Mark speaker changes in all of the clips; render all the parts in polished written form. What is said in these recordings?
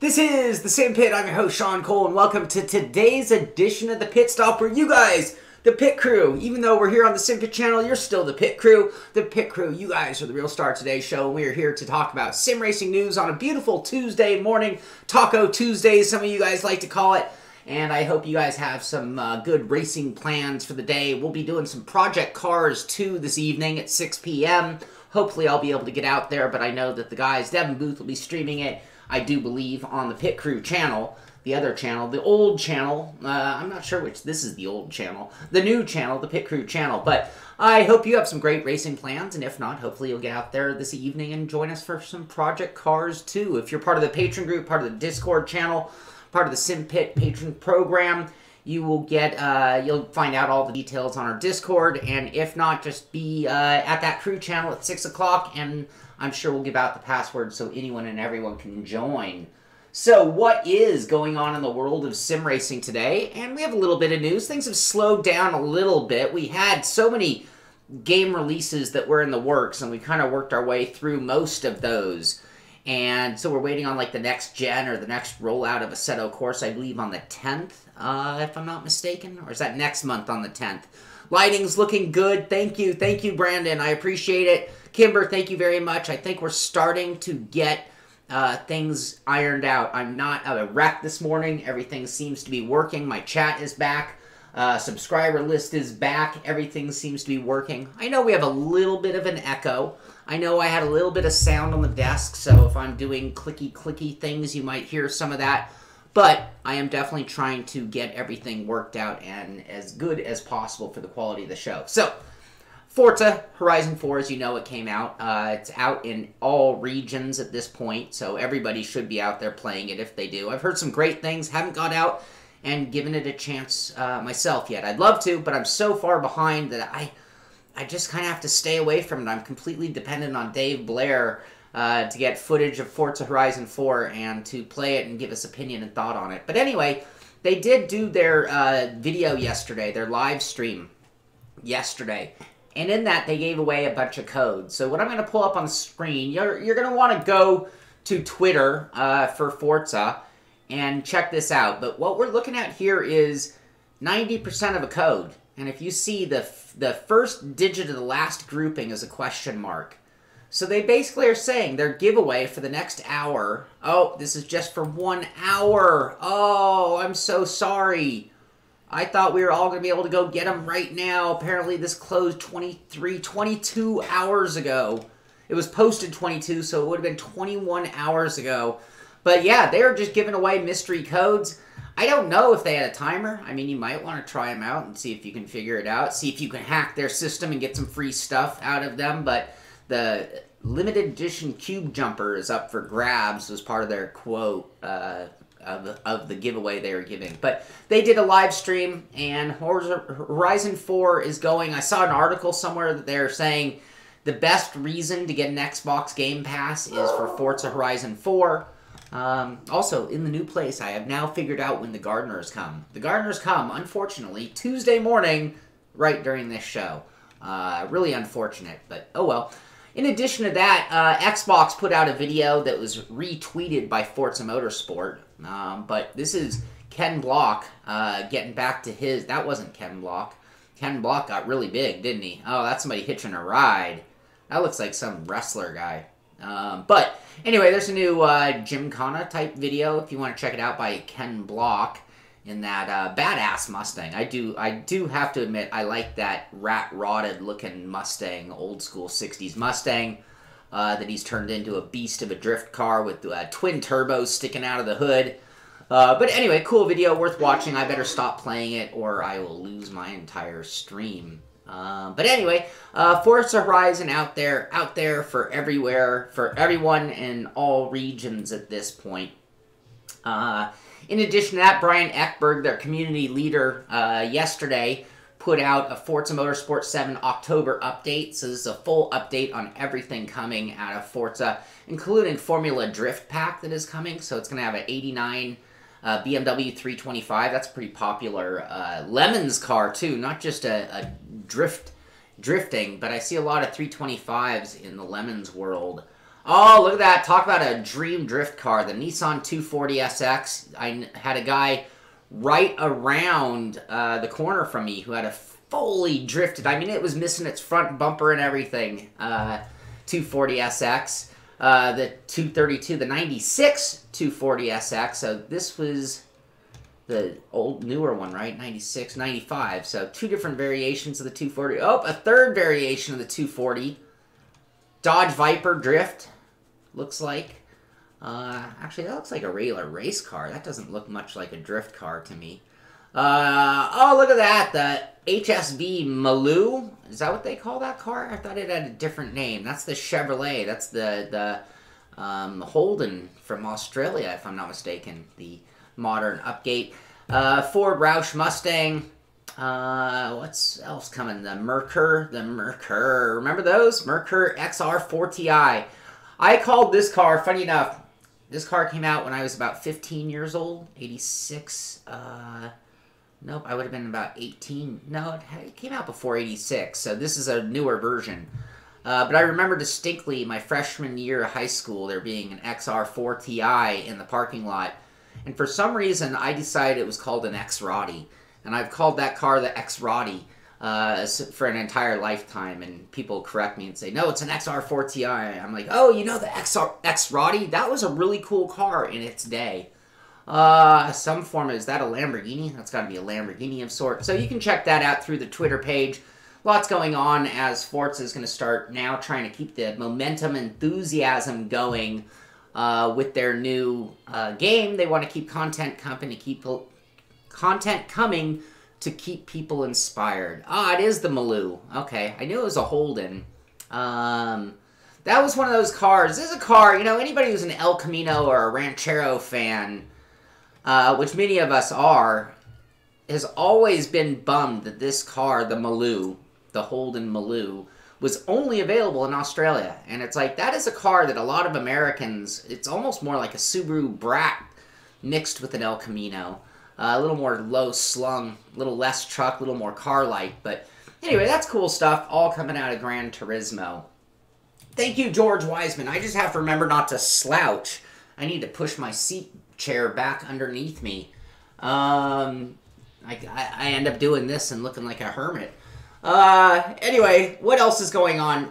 Speaker 1: This is the Simpit. I'm your host, Sean Cole, and welcome to today's edition of the Pit Stop, where you guys, the pit crew, even though we're here on the Simpit Channel, you're still the pit crew. The pit crew, you guys are the real star of today's show, and we are here to talk about sim racing news on a beautiful Tuesday morning, Taco Tuesday, some of you guys like to call it. And I hope you guys have some good racing plans for the day. We'll be doing some Project Cars 2 this evening at 6 p.m. Hopefully I'll be able to get out there, but I know that the guys, Devin Booth, will be streaming it, I do believe, on the Pit Crew channel, the other channel, the old channel. I'm not sure which, this is the old channel, the new channel, the Pit Crew channel. But I hope you have some great racing plans, and if not, hopefully you'll get out there this evening and join us for some Project Cars 2. If you're part of the patron group, part of the Discord channel, part of the Simpit patron program, you will get, you'll find out all the details on our Discord, and if not, just be at that crew channel at 6 o'clock, and I'm sure we'll give out the password so anyone and everyone can join. So what is going on in the world of sim racing today? And we have a little bit of news. Things have slowed down a little bit. We had so many game releases that were in the works, and we kind of worked our way through most of those. And so we're waiting on like the next gen or the next rollout of Assetto Corsa, I believe on the 10th, if I'm not mistaken. Or is that next month on the 10th? Lighting's looking good. Thank you, Brandon. I appreciate it. Kimber, thank you very much. I think we're starting to get things ironed out. I'm not a wreck this morning. Everything seems to be working. My chat is back. Subscriber list is back. Everything seems to be working. I know we have a little bit of an echo. I know I had a little bit of sound on the desk, so if I'm doing clicky things, you might hear some of that. But I am definitely trying to get everything worked out and as good as possible for the quality of the show. So, Forza Horizon 4, as you know, it came out. It's out in all regions at this point, so everybody should be out there playing it if they do. I've heard some great things, haven't got out and given it a chance myself yet. I'd love to, but I'm so far behind that I just kind of have to stay away from it. I'm completely dependent on Dave Blair to get footage of Forza Horizon 4 and to play it and give us opinion and thought on it. But anyway, they did do their video yesterday, their live stream yesterday. And in that, they gave away a bunch of codes. So what I'm going to pull up on the screen, you're going to want to go to Twitter for Forza and check this out. But what we're looking at here is 90% of a code. And if you see the first digit of the last grouping is a question mark. So they basically are saying their giveaway for the next hour. Oh, this is just for 1 hour. Oh, I'm so sorry. I thought we were all going to be able to go get them right now. Apparently this closed 22 hours ago. It was posted 22, so it would have been 21 hours ago. But yeah, they were just giving away mystery codes. I don't know if they had a timer. I mean, you might want to try them out and see if you can figure it out. See if you can hack their system and get some free stuff out of them. But the limited edition cube jumper is up for grabs as part of their quote of the giveaway they were giving. But they did a live stream, and Horizon 4 is going. I saw an article somewhere that they're saying the best reason to get an Xbox Game Pass is for Forza Horizon 4. Also, in the new place, I have now figured out when the gardeners come. The gardeners come, unfortunately, Tuesday morning, right during this show. Really unfortunate, but oh well. In addition to that, Xbox put out a video that was retweeted by Forza Motorsport. But this is Ken Block getting back to his... That wasn't Ken Block. Ken Block got really big, didn't he? Oh, that's somebody hitching a ride. That looks like some wrestler guy. But anyway, there's a new Gymkhana type video, if you want to check it out, by Ken Block in that badass Mustang. I do have to admit, I like that rat-rotted looking Mustang, old school 60s Mustang, that he's turned into a beast of a drift car with twin turbos sticking out of the hood. But anyway, cool video, worth watching. I better stop playing it or I will lose my entire stream. But anyway, Forza Horizon out there for everywhere, for everyone in all regions at this point. In addition to that, Brian Eckberg, their community leader, yesterday put out a Forza Motorsport 7 October update. So this is a full update on everything coming out of Forza, including Formula Drift Pack that is coming. So it's going to have an 89 BMW 325. That's a pretty popular Lemons car, too. Not just a drifting, but I see a lot of 325s in the Lemons world. Oh, look at that. Talk about a dream drift car. The Nissan 240SX. I had a guy right around the corner from me who had a fully drifted. I mean, it was missing its front bumper and everything. 240SX. The 232, the 96 240SX. So this was the old, newer one, right? 96, 95. So two different variations of the 240. Oh, a third variation of the 240. Dodge Viper Drift, looks like. Actually, that looks like a regular race car. That doesn't look much like a drift car to me. Oh, look at that. The HSV Maloo. Is that what they call that car? I thought it had a different name. That's the Chevrolet. That's the Holden from Australia, if I'm not mistaken. The modern upgate. Ford Roush Mustang. What's else coming? The Merkur. Remember those? Merkur XR4Ti. I called this car, funny enough, this car came out when I was about 15 years old. 86. Nope, I would have been about 18. No, it came out before 86, so this is a newer version. But I remember distinctly my freshman year of high school, there being an XR4Ti in the parking lot. And for some reason, I decided it was called an X-Roddy. And I've called that car the X-Roddy for an entire lifetime. And people correct me and say, no, it's an XR4Ti. I'm like, oh, you know the X-Roddy? That was a really cool car in its day. Some form, is that a Lamborghini? That's got to be a Lamborghini of sorts. So you can check that out through the Twitter page. Lots going on as Forza is going to start now trying to keep the momentum, enthusiasm going with their new game. They want to keep content coming to keep people inspired. Ah, it is the Maloo. Okay, I knew it was a Holden. That was one of those cars. This is a car, you know, anybody who's an El Camino or a Ranchero fan, which many of us are, has always been bummed that this car, the Maloo, the Holden Maloo, was only available in Australia. And it's like, that is a car that a lot of Americans, it's almost more like a Subaru Brat mixed with an El Camino. A little more low-slung, a little less truck, a little more car-like. But anyway, that's cool stuff, all coming out of Gran Turismo. Thank you, George Wiseman. I just have to remember not to slouch. I need to push my seat chair back underneath me. I end up doing this and looking like a hermit. Anyway, what else is going on?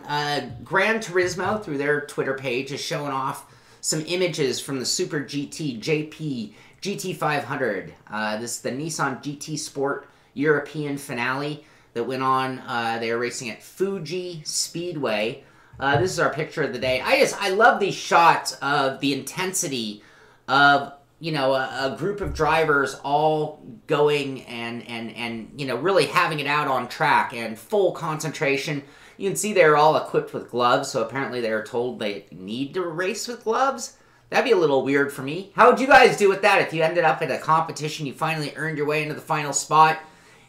Speaker 1: Gran Turismo, through their Twitter page, is showing off some images from the Super GT JP GT500. This is the Nissan GT Sport European finale that went on. They were racing at Fuji Speedway. This is our picture of the day. I love these shots of the intensity of, you know, a group of drivers all going and you know, really having it out on track and full concentration. You can see they're all equipped with gloves, so apparently they were told they need to race with gloves. That'd be a little weird for me. How would you guys do with that if you ended up at a competition, you finally earned your way into the final spot,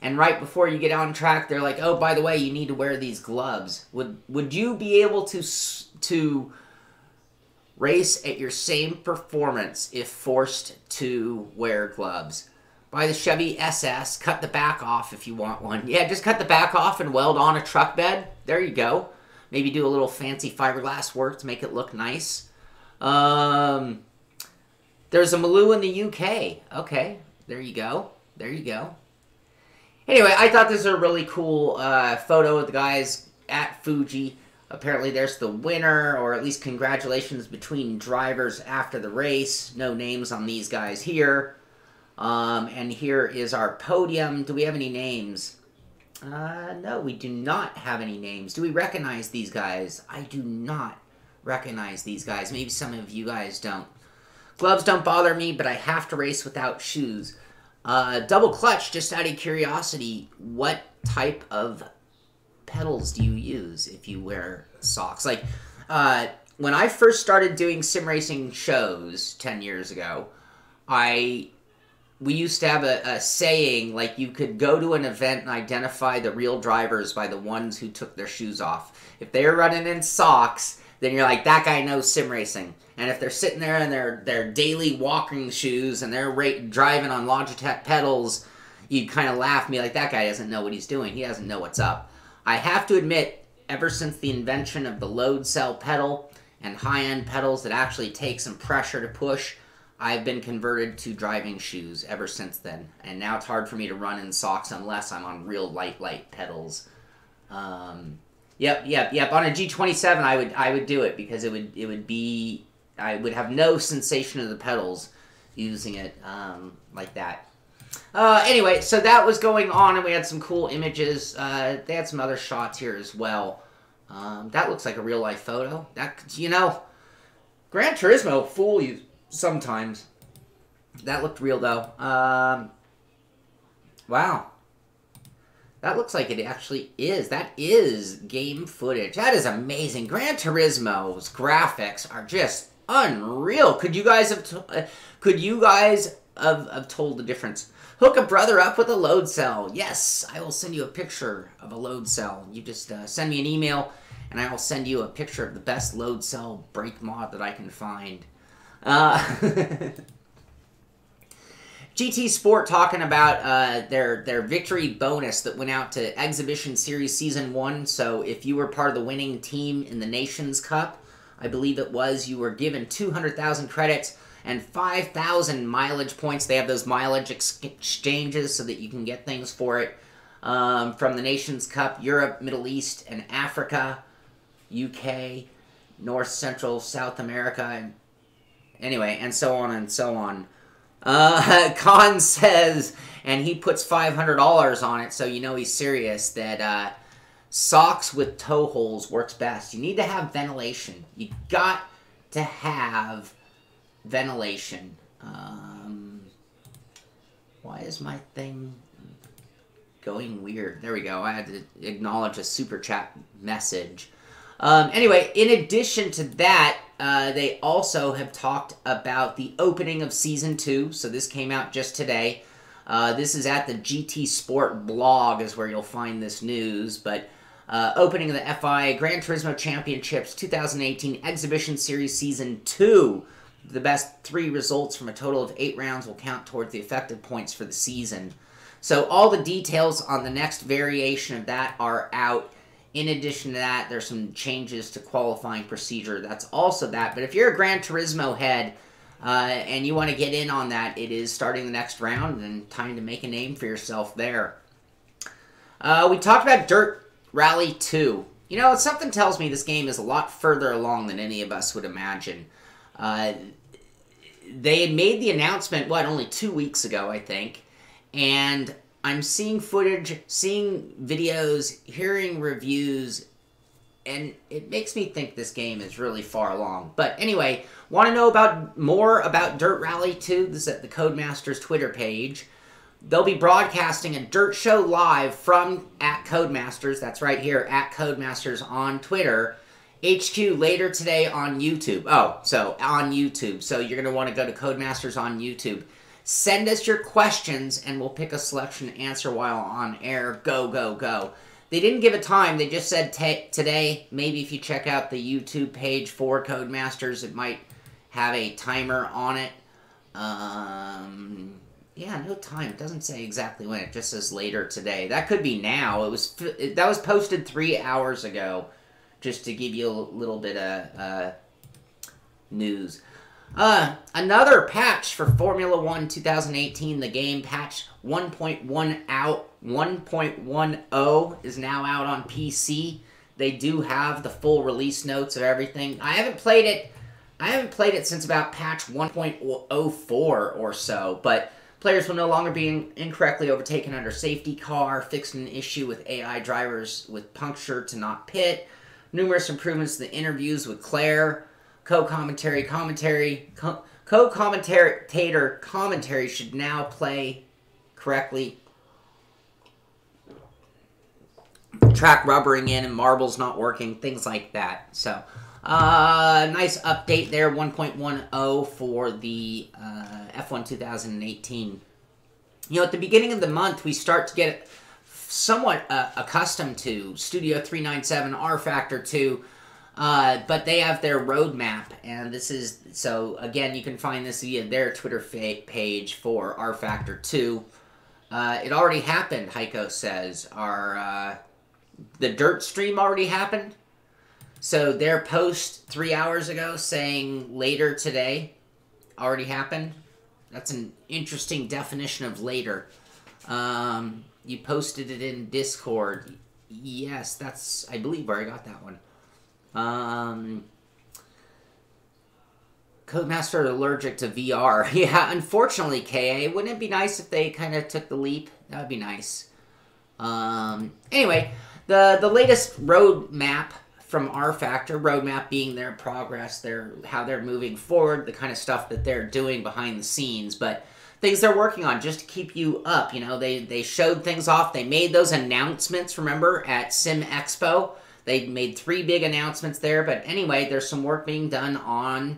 Speaker 1: and right before you get on track, they're like, oh, by the way, you need to wear these gloves. Would you be able to race at your same performance if forced to wear gloves? Buy the Chevy SS, cut the back off if you want one. Yeah, just cut the back off and weld on a truck bed. There you go. Maybe do a little fancy fiberglass work to make it look nice. There's a Maloo in the UK. Okay, there you go. There you go. Anyway, I thought this was a really cool photo of the guys at Fuji. Apparently there's the winner, or at least congratulations between drivers after the race. No names on these guys here. And here is our podium. Do we have any names? No, we do not have any names. Do we recognize these guys? I do not recognize these guys. Maybe some of you guys don't. Gloves don't bother me, but I have to race without shoes. Double clutch, just out of curiosity, what type of pedals do you use if you wear socks? Like, when I first started doing sim racing shows 10 years ago, we used to have a saying, like, you could go to an event and identify the real drivers by the ones who took their shoes off. If they're running in socks, then you're like, that guy knows sim racing. And if they're sitting there in their daily walking shoes and they're driving on Logitech pedals, you kind of laugh at me like, that guy doesn't know what he's doing. He doesn't know what's up. I have to admit, ever since the invention of the load cell pedal and high-end pedals that actually take some pressure to push, I've been converted to driving shoes ever since then. And now it's hard for me to run in socks unless I'm on real light pedals. Yep. On a G27, I would do it because it would be, I would have no sensation of the pedals using it like that. Anyway, so that was going on, and we had some cool images. They had some other shots here as well. That looks like a real life photo. That, you know, Gran Turismo fool you sometimes. That looked real though. Wow. That looks like it actually is. That is game footage. That is amazing. Gran Turismo's graphics are just unreal. Could you guys have told the difference? Hook a brother up with a load cell. Yes, I will send you a picture of a load cell. You just send me an email, and I will send you a picture of the best load cell brake mod that I can find. GT Sport talking about their victory bonus that went out to Exhibition Series Season 1. So if you were part of the winning team in the Nations Cup, I believe it was, you were given 200,000 credits and 5,000 mileage points. They have those mileage exchanges so that you can get things for it from the Nations Cup, Europe, Middle East, and Africa, UK, North, Central, South America, and anyway, and so on and so on. Khan says, and he puts $500 on it, so you know he's serious, that socks with toe holes works best. You need to have ventilation. You got to have ventilation. Why is my thing going weird? There we go. I had to acknowledge a super chat message. Anyway, in addition to that, they also have talked about the opening of Season 2. So this came out just today. This is at the GT Sport blog is where you'll find this news. But opening of the FIA Gran Turismo Championships 2018 Exhibition Series Season 2. The best 3 results from a total of 8 rounds will count towards the effective points for the season. So all the details on the next variation of that are out. In addition to that, there's some changes to qualifying procedure. That's also that. But if you're a Gran Turismo head and you want to get in on that, it is starting the next round and time to make a name for yourself there. We talked about Dirt Rally 2. You know, something tells me this game is a lot further along than any of us would imagine. They had made the announcement, only 2 weeks ago, I think. And I'm seeing footage, seeing videos, hearing reviews, and it makes me think this game is really far along. But anyway, want to know more about Dirt Rally 2? This is at the Codemasters Twitter page. They'll be broadcasting a Dirt Show live from @Codemasters. That's right here, @Codemasters on Twitter. HQ later today on YouTube. Oh, so on YouTube. So you're going to want to go to Codemasters on YouTube. Send us your questions, and we'll pick a selection to answer while on air. Go, go, go. They didn't give a time. They just said today. Maybe if you check out the YouTube page for Codemasters, it might have a timer on it. Yeah, no time. It doesn't say exactly when. It just says later today. That could be now. That was posted 3 hours ago, just to give you a little bit of news. Another patch for Formula 1 2018, the game patch 1.10 is now out on PC. They do have the full release notes of everything. I haven't played it since about patch 1.04 or so, but players will no longer be incorrectly overtaken under safety car, fixed an issue with AI drivers with puncture to not pit, numerous improvements to the interviews with Claire, co-commentator commentary should now play correctly. Track rubbering in and marbles not working, things like that. So, nice update there, 1.10 for the F1 2018. You know, at the beginning of the month, we start to get somewhat accustomed to Studio 397, RFactor 2, but they have their roadmap, and this is, so again, you can find this via their Twitter page for RFactor 2. It already happened, Heiko says. The Dirt stream already happened? So their post 3 hours ago saying later today already happened. That's an interesting definition of later. You posted it in Discord. Yes, that's, I believe, where I got that one. Codemaster allergic to VR. Yeah, unfortunately, KA. Wouldn't it be nice if they kind of took the leap? That would be nice. Anyway, the latest roadmap from RFactor, roadmap being their progress, how they're moving forward, the kind of stuff that they're doing behind the scenes, but things they're working on just to keep you up. You know, they showed things off. They made those announcements, remember, at Sim Expo. They made 3 big announcements there, but anyway, there's some work being done on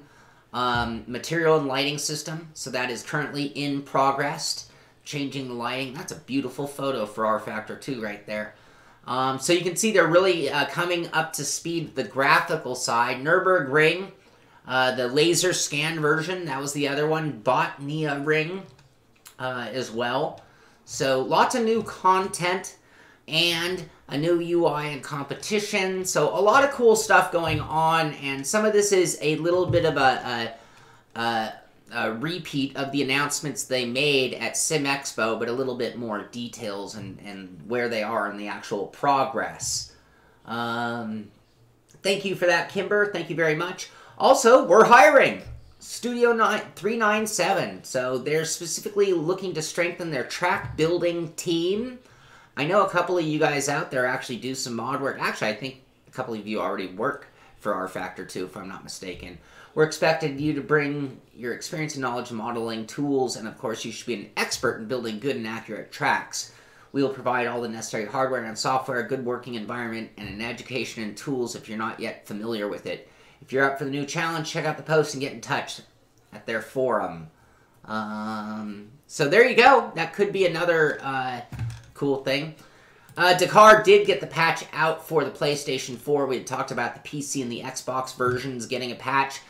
Speaker 1: material and lighting system, so that is currently in progress. Changing the lighting. That's a beautiful photo for RFactor 2 right there. So you can see they're really coming up to speed with the graphical side. Nürburgring, the laser scan version, that was the other one. Botnia Ring as well. So lots of new content and a new UI and competition. So a lot of cool stuff going on, and some of this is a little bit of a repeat of the announcements they made at Sim Expo, but a little bit more details and where they are in the actual progress. Thank you for that, Kimber. Thank you very much. Also, we're hiring Studio 397. So they're specifically looking to strengthen their track building team. I know a couple of you guys out there actually do some mod work. Actually, I think a couple of you already work for RFactor 2, if I'm not mistaken. We're expecting you to bring your experience and knowledge in modeling tools, and of course you should be an expert in building good and accurate tracks. We will provide all the necessary hardware and software, a good working environment, and an education and tools if you're not yet familiar with it. If you're up for the new challenge, check out the post and get in touch at their forum. So there you go. That could be another cool thing. Dakar did get the patch out for the PlayStation 4. We had talked about the PC and the Xbox versions getting a patch.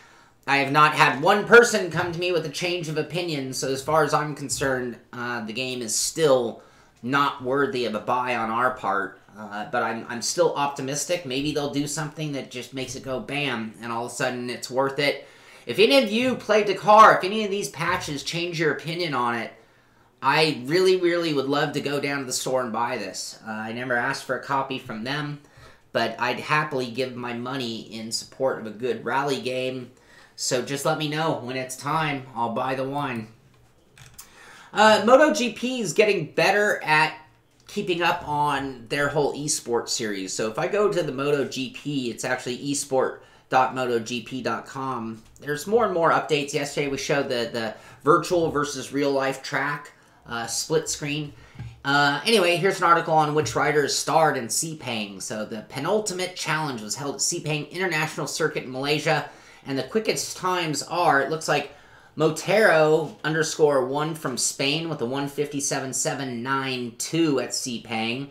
Speaker 1: I have not had one person come to me with a change of opinion, so as far as I'm concerned, the game is still not worthy of a buy on our part. But I'm still optimistic. Maybe they'll do something that just makes it go bam, and all of a sudden it's worth it. If any of you play Dakar, if any of these patches change your opinion on it, I really, really would love to go down to the store and buy this. I never asked for a copy from them, but I'd happily give my money in support of a good rally game. So just let me know when it's time. I'll buy the one. MotoGP is getting better at keeping up on their whole esports series. So if I go to the MotoGP, it's actually esport.motogp.com. There's more and more updates. Yesterday we showed the virtual versus real life track. Split screen. Anyway, here's an article on which riders starred in Sepang. So the penultimate challenge was held at Sepang International Circuit in Malaysia, and the quickest times are, it looks like Motero _1 from Spain with a 1:57.792 at Sepang.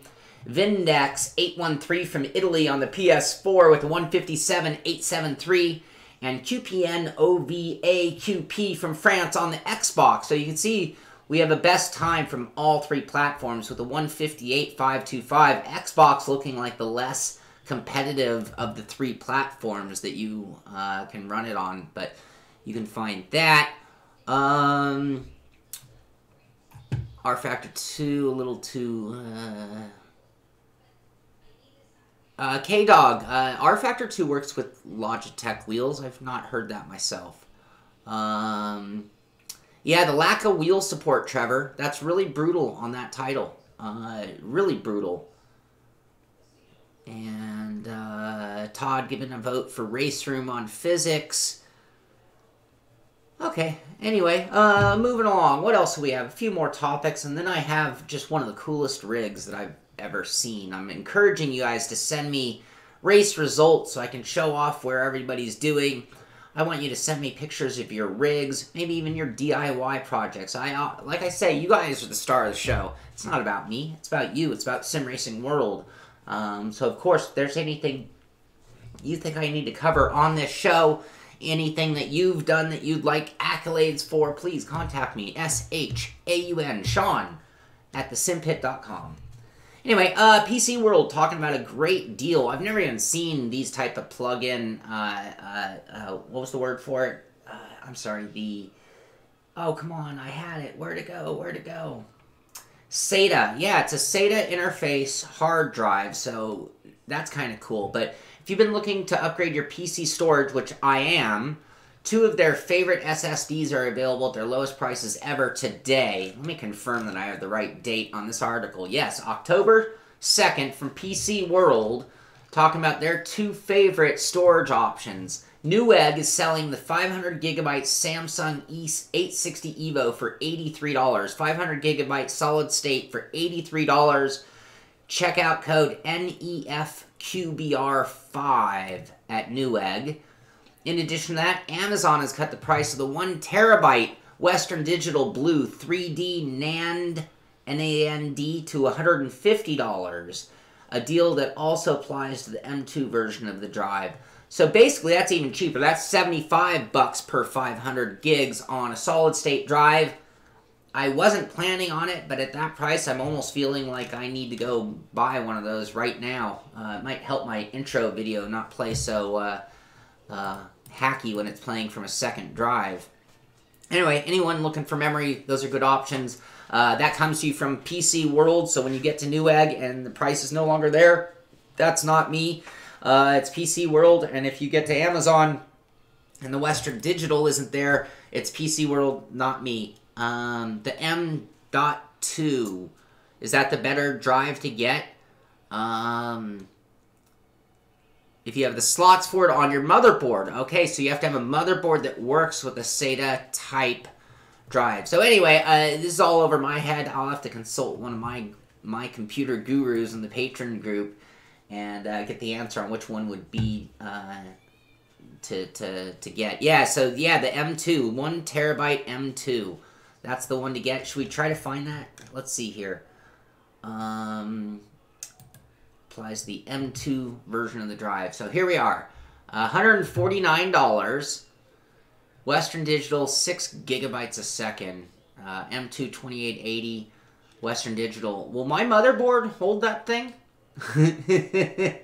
Speaker 1: Vindex 813 from Italy on the PS4 with a 1:57.873. And QPN OVAQP from France on the Xbox. So you can see we have a best time from all 3 platforms with a 1:58.525. Xbox looking like the less competitive of the 3 platforms that you can run it on, but you can find that. RFactor 2, a little too... K-Dog, RFactor 2 works with Logitech wheels. I've not heard that myself. Yeah, the lack of wheel support, Trevor. That's really brutal on that title. Really brutal. And Todd giving a vote for Race Room on physics. Okay, anyway, moving along. What else do we have? A few more topics, and then I have just one of the coolest rigs that I've ever seen. I'm encouraging you guys to send me race results so I can show off where everybody's doing. I want you to send me pictures of your rigs, maybe even your DIY projects. Like I say, you guys are the star of the show. It's not about me. It's about you. It's about Sim Racing World. So, of course, if there's anything you think I need to cover on this show, anything that you've done that you'd like accolades for, please contact me. SHAUN, Sean, at thesimpit.com. Anyway, PC World talking about a great deal. I've never even seen these type of plug-in, what was the word for it? I'm sorry, oh, come on, I had it. Where'd it go? SATA. Yeah, it's a SATA interface hard drive, so that's kind of cool. But if you've been looking to upgrade your PC storage, which I am, 2 of their favorite SSDs are available at their lowest prices ever today. Let me confirm that I have the right date on this article. Yes, October 2nd from PC World, talking about their 2 favorite storage options. Newegg is selling the 500 gigabyte Samsung E860 EVO for $83. 500 gigabyte solid state for $83. Checkout code NEFQBR5 at Newegg. In addition to that, Amazon has cut the price of the 1 terabyte Western Digital Blue 3D NAND to $150. A deal that also applies to the M2 version of the drive. So basically, that's even cheaper. That's $75 per 500 gigs on a solid-state drive. I wasn't planning on it, but at that price, I'm almost feeling like I need to go buy one of those right now. It might help my intro video not play so hacky when it's playing from a second drive. Anyway, anyone looking for memory, those are good options. That comes to you from PC World, so when you get to Newegg and the price is no longer there, that's not me. It's PC World, and if you get to Amazon and the Western Digital isn't there, it's PC World, not me. The M.2, is that the better drive to get? If you have the slots for it on your motherboard. Okay, so you have to have a motherboard that works with a SATA type drive. So anyway, this is all over my head. I'll have to consult one of my computer gurus in the patron group and get the answer on which one would be to get. Yeah, so yeah, the M2, 1 terabyte M2. That's the one to get. Should we try to find that? Let's see here. Applies the M2 version of the drive. So here we are. $149. Western Digital, 6 gigabytes a second. M2 2880. Western Digital. Will my motherboard hold that thing? I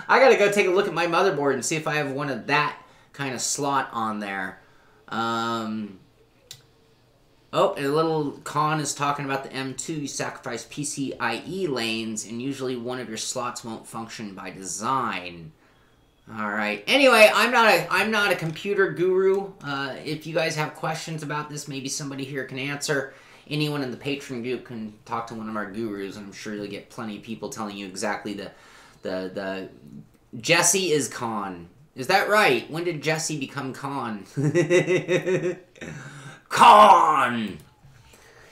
Speaker 1: gotta go take a look at my motherboard and see if I have one of that kind of slot on there. Oh, and a little con is talking about the M2. You sacrifice PCIe lanes, and usually one of your slots won't function by design. All right. Anyway, I'm not a computer guru. If you guys have questions about this, maybe somebody here can answer. Anyone in the Patreon group can talk to one of our gurus, and I'm sure you'll get plenty of people telling you exactly the Jesse is con. Is that right? When did Jesse become con? Con!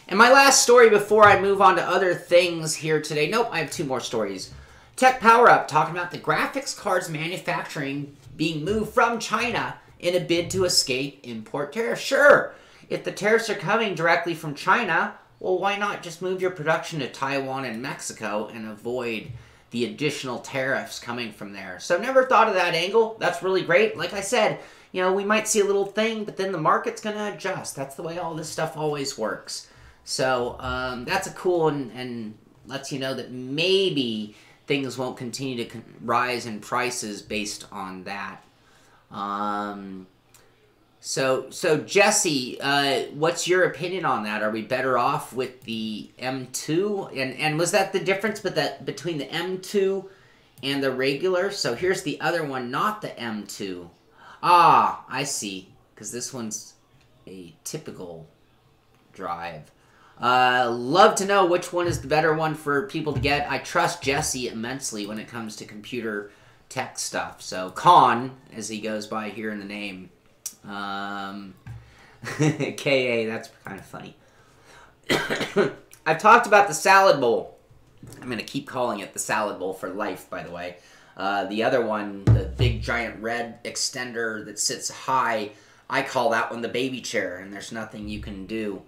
Speaker 1: And my last story before I move on to other things here today. Nope, I have 2 more stories. Tech Power Up talking about the graphics cards manufacturing being moved from China in a bid to escape import tariffs. Sure, if the tariffs are coming directly from China, well, why not just move your production to Taiwan and Mexico and avoid the additional tariffs coming from there? So never thought of that angle. That's really great. Like I said, you know, we might see a little thing, but then the market's going to adjust. That's the way all this stuff always works. So that's a cool and lets you know that maybe things won't continue to rise in prices based on that. So Jesse, what's your opinion on that? Are we better off with the M2? And was that the difference between the M2 and the regular? So here's the other one, not the M2. Ah, I see. Because this one's a typical drive. Love to know which one is the better one for people to get. I trust Jesse immensely when it comes to computer tech stuff. So, Con, as he goes by here in the name. K.A., that's kind of funny. I've talked about the salad bowl. I'm going to keep calling it the salad bowl for life, by the way. The other one, the big giant red extender that sits high, I call that one the baby chair, and there's nothing you can do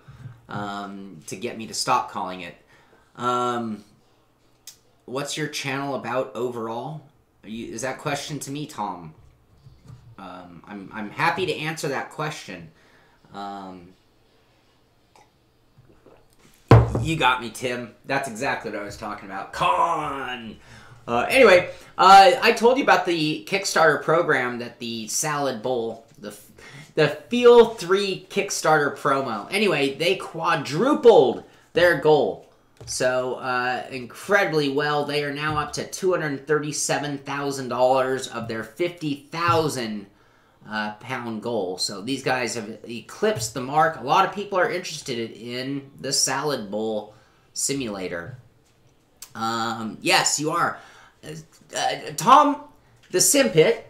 Speaker 1: to get me to stop calling it. What's your channel about overall? Is that question to me, Tom? I'm happy to answer that question. You got me, Tim. That's exactly what I was talking about. Con! Anyway, I told you about the Kickstarter program that the Salad Bowl, the Feel 3 Kickstarter promo. Anyway, they quadrupled their goal. So, incredibly well. They are now up to $237,000 of their 50,000 pound goal. So these guys have eclipsed the mark. A lot of people are interested in the Salad Bowl simulator. Yes, you are. Tom, the Simpit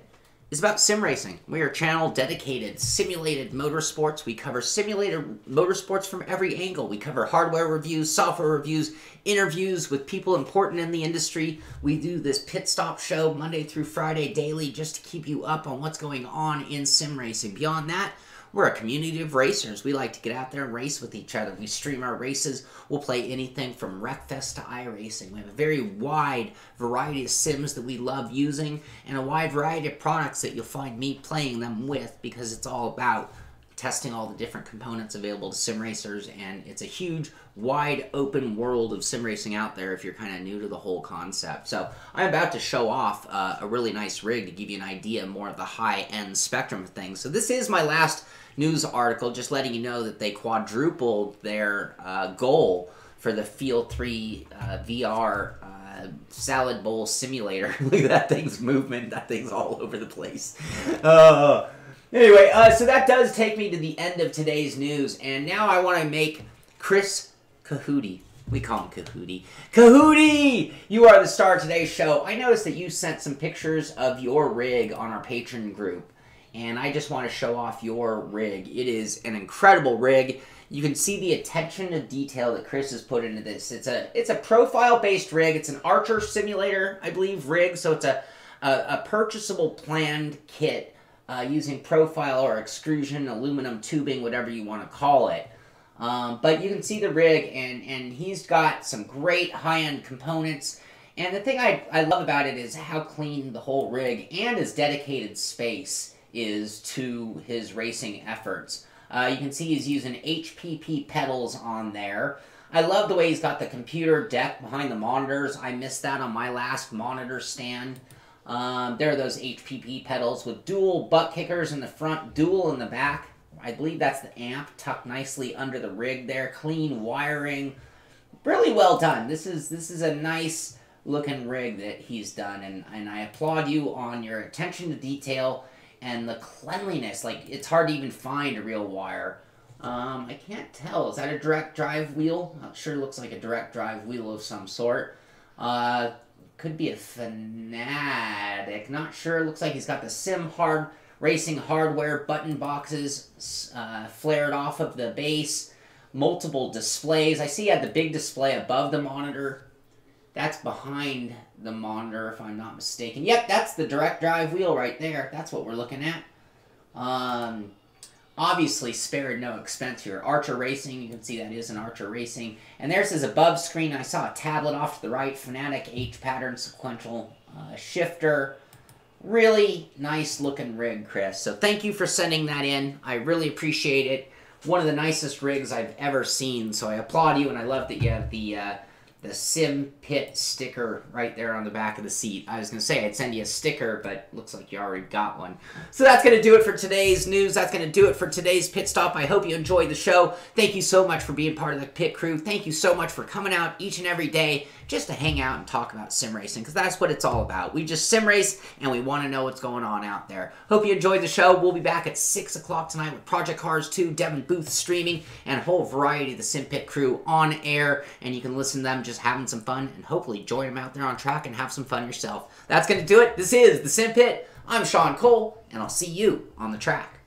Speaker 1: is about sim racing. We are a channel dedicated simulated motorsports. We cover simulated motorsports from every angle. We cover hardware reviews, software reviews, interviews with people important in the industry. We do this pit stop show Monday through Friday daily just to keep you up on what's going on in sim racing. Beyond that, we're a community of racers. We like to get out there and race with each other. We stream our races. We'll play anything from Wreckfest to iRacing. We have a very wide variety of sims that we love using and a wide variety of products that you'll find me playing them with because it's all about testing all the different components available to sim racers, and it's a huge, wide open world of sim racing out there if you're kind of new to the whole concept. So I'm about to show off a really nice rig to give you an idea more of the high-end spectrum of things. So this is my last news article, just letting you know that they quadrupled their goal for the Feel 3 VR Salad Bowl simulator. Look at that thing's movement. That thing's all over the place. Anyway, so that does take me to the end of today's news, and now I want to make Chris Cahooty. We call him Cahooty. Cahooty! You are the star of today's show. I noticed that you sent some pictures of your rig on our Patreon group, and I just want to show off your rig. It is an incredible rig. You can see the attention to detail that Chris has put into this. It's a profile-based rig. It's an Archer simulator, I believe, rig, so it's a purchasable planned kit. Using profile or extrusion, aluminum tubing, whatever you want to call it. But you can see the rig, and he's got some great high-end components. And the thing I love about it is how clean the whole rig and his dedicated space is to his racing efforts. You can see he's using HPP pedals on there. I love the way he's got the computer deck behind the monitors. I missed that on my last monitor stand. There are those HPP pedals with dual butt kickers in the front, dual in the back. I believe that's the amp tucked nicely under the rig there. Clean wiring. Really well done. This is a nice looking rig that he's done, and I applaud you on your attention to detail and the cleanliness. Like, it's hard to even find a real wire. I can't tell. Is that a direct drive wheel? It sure looks like a direct drive wheel of some sort. Could be a Fanatic. Not sure. Looks like he's got the Sim Hard Racing hardware button boxes flared off of the base. Multiple displays. I see he had the big display above the monitor. That's behind the monitor, if I'm not mistaken. Yep, that's the direct drive wheel right there. That's what we're looking at. Obviously spared no expense here. Archer Racing, you can see that is an Archer Racing. And there's his above screen. I saw a tablet off to the right. Fanatic H-pattern sequential shifter. Really nice looking rig, Chris. So thank you for sending that in. I really appreciate it. One of the nicest rigs I've ever seen. So I applaud you, and I love that you have the Simpit sticker right there on the back of the seat. I was going to say I'd send you a sticker, but looks like you already got one. So that's going to do it for today's news. That's going to do it for today's pit stop. I hope you enjoyed the show. Thank you so much for being part of the pit crew. Thank you so much for coming out each and every day just to hang out and talk about sim racing, because that's what it's all about. We just sim race, and we want to know what's going on out there. Hope you enjoyed the show. We'll be back at 6 o'clock tonight with Project Cars 2, Devin Booth streaming, and a whole variety of the Simpit crew on air, and you can listen to them just having some fun, and hopefully join them out there on track and have some fun yourself. That's going to do it. This is the Simpit. I'm Sean Cole, and I'll see you on the track.